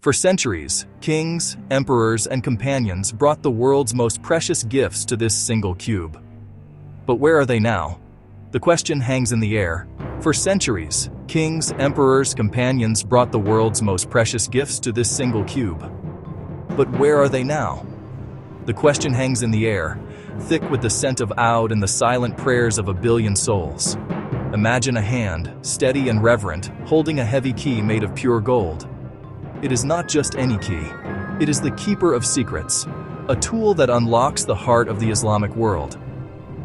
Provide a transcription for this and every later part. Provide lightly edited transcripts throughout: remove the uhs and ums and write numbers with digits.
For centuries, kings, emperors, and companions brought the world's most precious gifts to this single cube. But where are they now? The question hangs in the air. For centuries, kings, emperors, companions brought the world's most precious gifts to this single cube. But where are they now? The question hangs in the air, thick with the scent of oud and the silent prayers of a billion souls. Imagine a hand, steady and reverent, holding a heavy key made of pure gold. It is not just any key. It is the keeper of secrets, a tool that unlocks the heart of the Islamic world.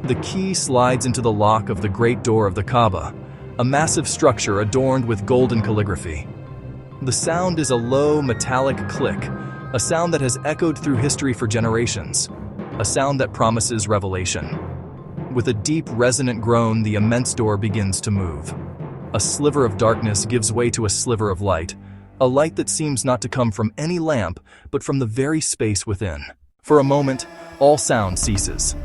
The key slides into the lock of the great door of the Kaaba, a massive structure adorned with golden calligraphy. The sound is a low, metallic click, a sound that has echoed through history for generations, a sound that promises revelation. With a deep, resonant groan, the immense door begins to move. A sliver of darkness gives way to a sliver of light, a light that seems not to come from any lamp, but from the very space within. For a moment, all sound ceases.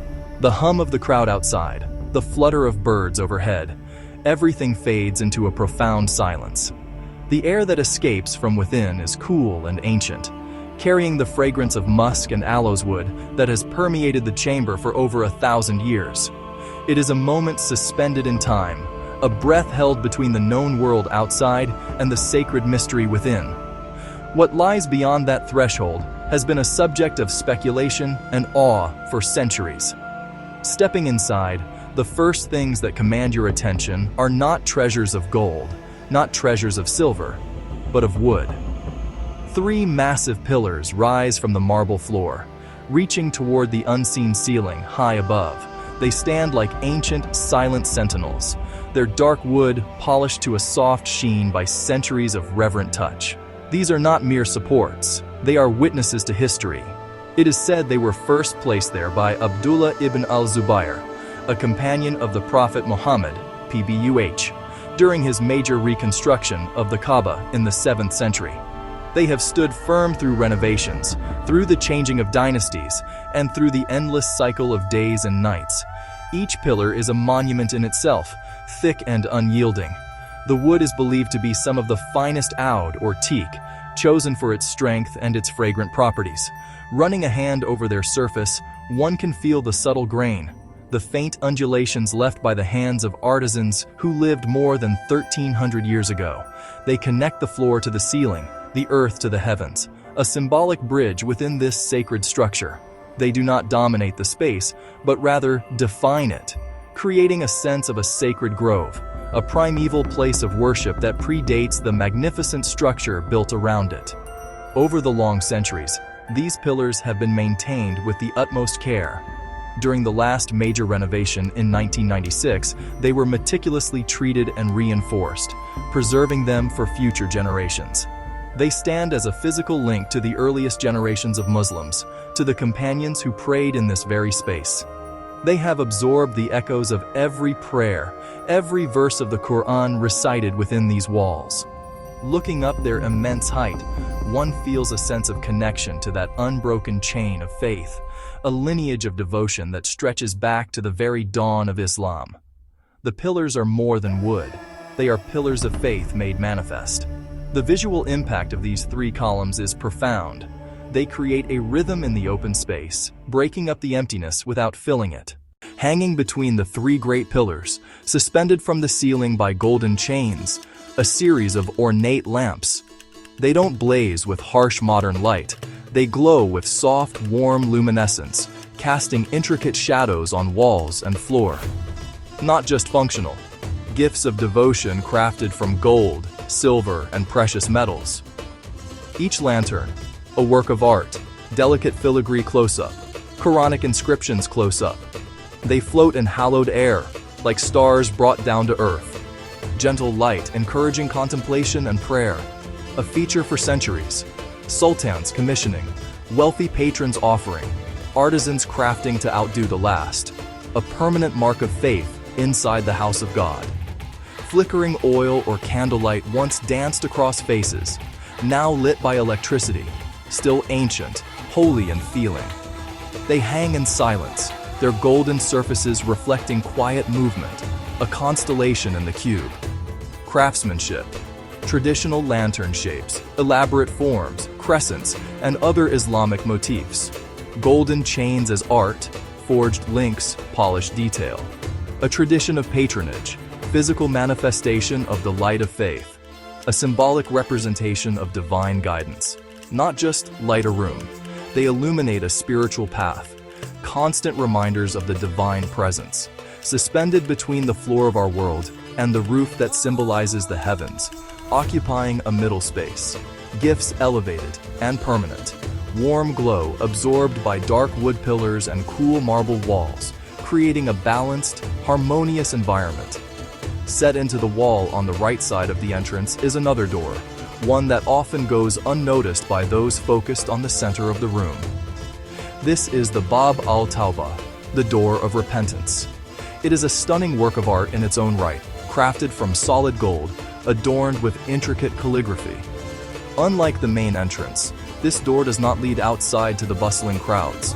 The hum of the crowd outside, the flutter of birds overhead, everything fades into a profound silence. The air that escapes from within is cool and ancient, carrying the fragrance of musk and aloes wood that has permeated the chamber for over 1,000 years. It is a moment suspended in time, a breath held between the known world outside and the sacred mystery within. What lies beyond that threshold has been a subject of speculation and awe for centuries. Stepping inside, the first things that command your attention are not treasures of gold, not treasures of silver, but of wood. 3 massive pillars rise from the marble floor, reaching toward the unseen ceiling high above. They stand like ancient, silent sentinels, their dark wood polished to a soft sheen by centuries of reverent touch. These are not mere supports, they are witnesses to history. It is said they were first placed there by Abdullah ibn al-Zubayr, a companion of the Prophet Muhammad, PBUH, during his major reconstruction of the Kaaba in the 7th century. They have stood firm through renovations, through the changing of dynasties, and through the endless cycle of days and nights. Each pillar is a monument in itself, thick and unyielding. The wood is believed to be some of the finest oud or teak, chosen for its strength and its fragrant properties. Running a hand over their surface, one can feel the subtle grain, the faint undulations left by the hands of artisans who lived more than 1,300 years ago. They connect the floor to the ceiling, the earth to the heavens, a symbolic bridge within this sacred structure. They do not dominate the space, but rather define it, creating a sense of a sacred grove, a primeval place of worship that predates the magnificent structure built around it. Over the long centuries, these pillars have been maintained with the utmost care. During the last major renovation in 1996, they were meticulously treated and reinforced, preserving them for future generations. They stand as a physical link to the earliest generations of Muslims, to the companions who prayed in this very space. They have absorbed the echoes of every prayer, every verse of the Quran recited within these walls. Looking up their immense height, one feels a sense of connection to that unbroken chain of faith, a lineage of devotion that stretches back to the very dawn of Islam. The pillars are more than wood. They are pillars of faith made manifest. The visual impact of these 3 columns is profound. They create a rhythm in the open space, breaking up the emptiness without filling it. Hanging between the 3 great pillars, suspended from the ceiling by golden chains, a series of ornate lamps. They don't blaze with harsh modern light. They glow with soft, warm luminescence, casting intricate shadows on walls and floor. Not just functional, gifts of devotion crafted from gold, silver, and precious metals. Each lantern, a work of art, delicate filigree close-up, Quranic inscriptions close-up. They float in hallowed air, like stars brought down to earth. Gentle light encouraging contemplation and prayer, a feature for centuries. Sultans commissioning, wealthy patrons offering, artisans crafting to outdo the last. A permanent mark of faith inside the house of God. Flickering oil or candlelight once danced across faces, now lit by electricity, still ancient, holy and feeling. They hang in silence, their golden surfaces reflecting quiet movement, a constellation in the cube. Craftsmanship, traditional lantern shapes, elaborate forms, crescents, and other Islamic motifs. Golden chains as art, forged links, polished detail. A tradition of patronage, physical manifestation of the light of faith. A symbolic representation of divine guidance. Not just light a room, they illuminate a spiritual path. Constant reminders of the divine presence, suspended between the floor of our world and the roof that symbolizes the heavens, occupying a middle space. Gifts elevated and permanent. Warm glow absorbed by dark wood pillars and cool marble walls, creating a balanced, harmonious environment. Set into the wall on the right side of the entrance is another door, one that often goes unnoticed by those focused on the center of the room. This is the Bab al-Tawbah, the door of repentance. It is a stunning work of art in its own right, crafted from solid gold, adorned with intricate calligraphy. Unlike the main entrance, this door does not lead outside to the bustling crowds.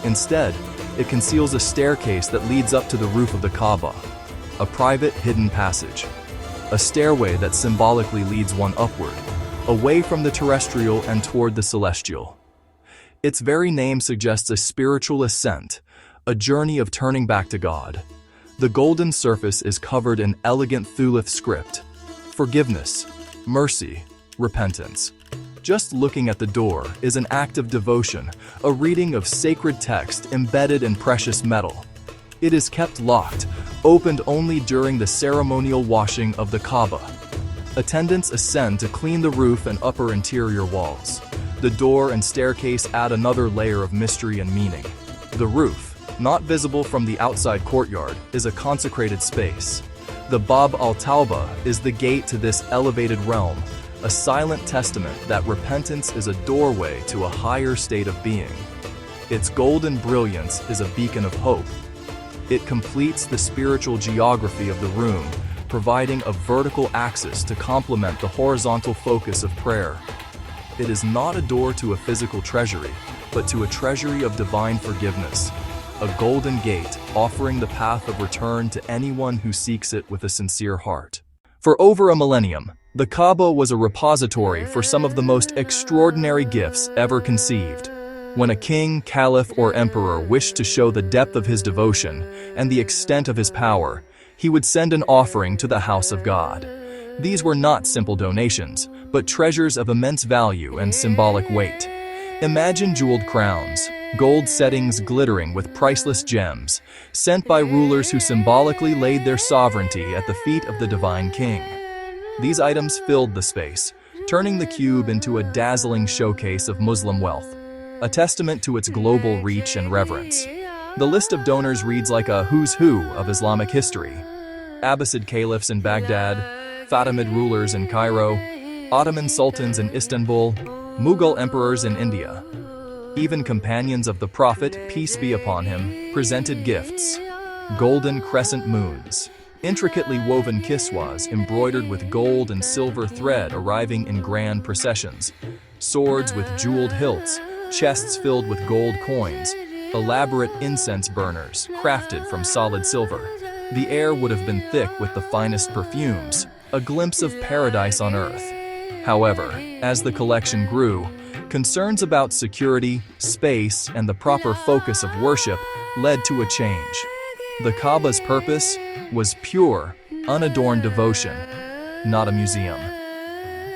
Instead, it conceals a staircase that leads up to the roof of the Kaaba, a private hidden passage. A stairway that symbolically leads one upward, away from the terrestrial and toward the celestial. Its very name suggests a spiritual ascent, a journey of turning back to God. The golden surface is covered in elegant Thuluth script. Forgiveness, mercy, repentance. Just looking at the door is an act of devotion, a reading of sacred text embedded in precious metal. It is kept locked, opened only during the ceremonial washing of the Kaaba. Attendants ascend to clean the roof and upper interior walls. The door and staircase add another layer of mystery and meaning. The roof, not visible from the outside courtyard, is a consecrated space. The Bab al-Tawbah is the gate to this elevated realm, a silent testament that repentance is a doorway to a higher state of being. Its golden brilliance is a beacon of hope. It completes the spiritual geography of the room, providing a vertical axis to complement the horizontal focus of prayer. It is not a door to a physical treasury, but to a treasury of divine forgiveness, a golden gate offering the path of return to anyone who seeks it with a sincere heart. For over a millennium, the Kaaba was a repository for some of the most extraordinary gifts ever conceived. When a king, caliph, or emperor wished to show the depth of his devotion and the extent of his power, he would send an offering to the house of God. These were not simple donations, but treasures of immense value and symbolic weight. Imagine jeweled crowns, gold settings glittering with priceless gems, sent by rulers who symbolically laid their sovereignty at the feet of the divine king. These items filled the space, turning the cube into a dazzling showcase of Muslim wealth, a testament to its global reach and reverence. The list of donors reads like a who's who of Islamic history. Abbasid caliphs in Baghdad, Fatimid rulers in Cairo, Ottoman sultans in Istanbul, Mughal emperors in India. Even companions of the Prophet, peace be upon him, presented gifts. Golden crescent moons, intricately woven kiswas embroidered with gold and silver thread arriving in grand processions, swords with jeweled hilts, chests filled with gold coins, elaborate incense burners crafted from solid silver. The air would have been thick with the finest perfumes, a glimpse of paradise on earth. However, as the collection grew, concerns about security, space, and the proper focus of worship led to a change. The Kaaba's purpose was pure, unadorned devotion, not a museum.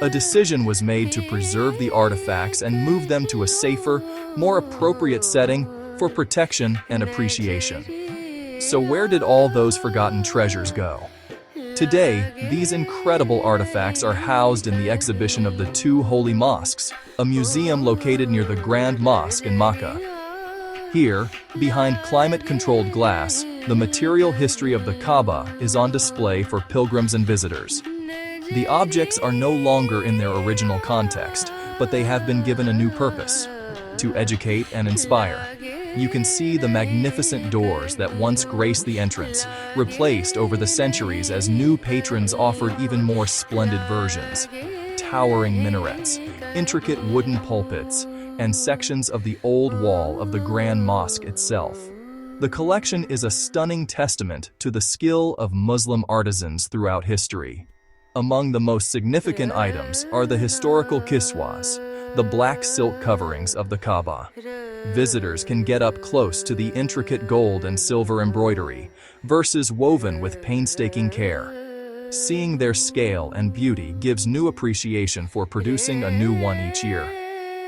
A decision was made to preserve the artifacts and move them to a safer, more appropriate setting for protection and appreciation. So where did all those forgotten treasures go? Today, these incredible artifacts are housed in the exhibition of the Two Holy Mosques, a museum located near the Grand Mosque in Makkah. Here, behind climate-controlled glass, the material history of the Kaaba is on display for pilgrims and visitors. The objects are no longer in their original context, but they have been given a new purpose: to educate and inspire. You can see the magnificent doors that once graced the entrance, replaced over the centuries as new patrons offered even more splendid versions. Towering minarets, intricate wooden pulpits, and sections of the old wall of the Grand Mosque itself. The collection is a stunning testament to the skill of Muslim artisans throughout history. Among the most significant items are the historical kiswas, the black silk coverings of the Kaaba. Visitors can get up close to the intricate gold and silver embroidery, verses woven with painstaking care. Seeing their scale and beauty gives new appreciation for producing a new one each year.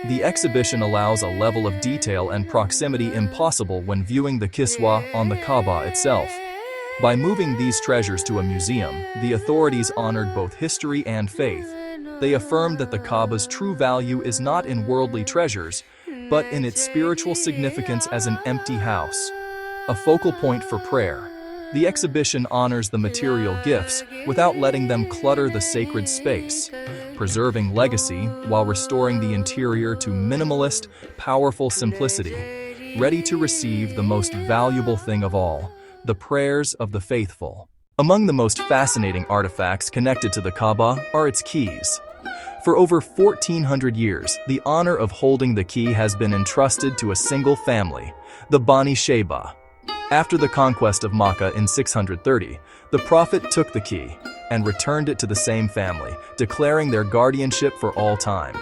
The exhibition allows a level of detail and proximity impossible when viewing the kiswa on the Kaaba itself. By moving these treasures to a museum, the authorities honored both history and faith. They affirmed that the Kaaba's true value is not in worldly treasures, but in its spiritual significance as an empty house, a focal point for prayer. The exhibition honors the material gifts without letting them clutter the sacred space, preserving legacy while restoring the interior to minimalist, powerful simplicity, ready to receive the most valuable thing of all, the prayers of the faithful. Among the most fascinating artifacts connected to the Kaaba are its keys. For over 1,400 years, the honor of holding the key has been entrusted to a single family, the Bani Shayba. After the conquest of Makkah in 630, the Prophet took the key and returned it to the same family, declaring their guardianship for all time.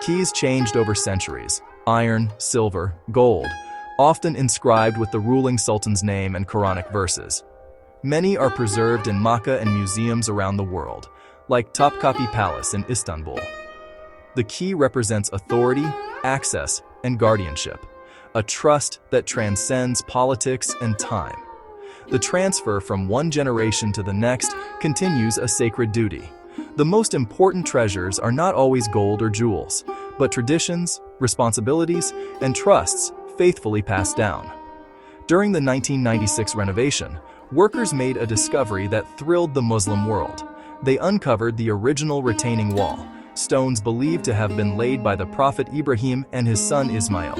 Keys changed over centuries: iron, silver, gold, often inscribed with the ruling sultan's name and Quranic verses. Many are preserved in Makkah and museums around the world, like Topkapi Palace in Istanbul. The key represents authority, access, and guardianship, a trust that transcends politics and time. The transfer from one generation to the next continues a sacred duty. The most important treasures are not always gold or jewels, but traditions, responsibilities, and trusts faithfully passed down. During the 1996 renovation, workers made a discovery that thrilled the Muslim world. They uncovered the original retaining wall, stones believed to have been laid by the Prophet Ibrahim and his son Ismail.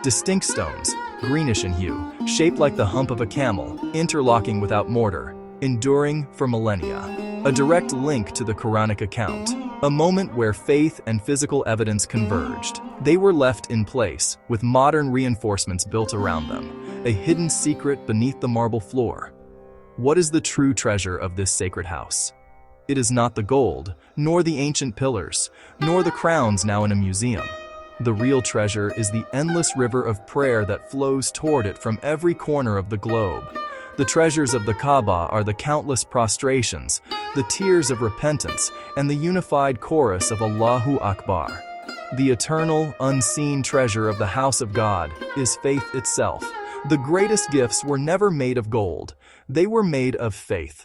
Distinct stones, greenish in hue, shaped like the hump of a camel, interlocking without mortar, enduring for millennia. A direct link to the Quranic account, a moment where faith and physical evidence converged. They were left in place, with modern reinforcements built around them, a hidden secret beneath the marble floor. What is the true treasure of this sacred house? It is not the gold, nor the ancient pillars, nor the crowns now in a museum. The real treasure is the endless river of prayer that flows toward it from every corner of the globe. The treasures of the Kaaba are the countless prostrations, the tears of repentance, and the unified chorus of Allahu Akbar. The eternal, unseen treasure of the house of God is faith itself. The greatest gifts were never made of gold. They were made of faith.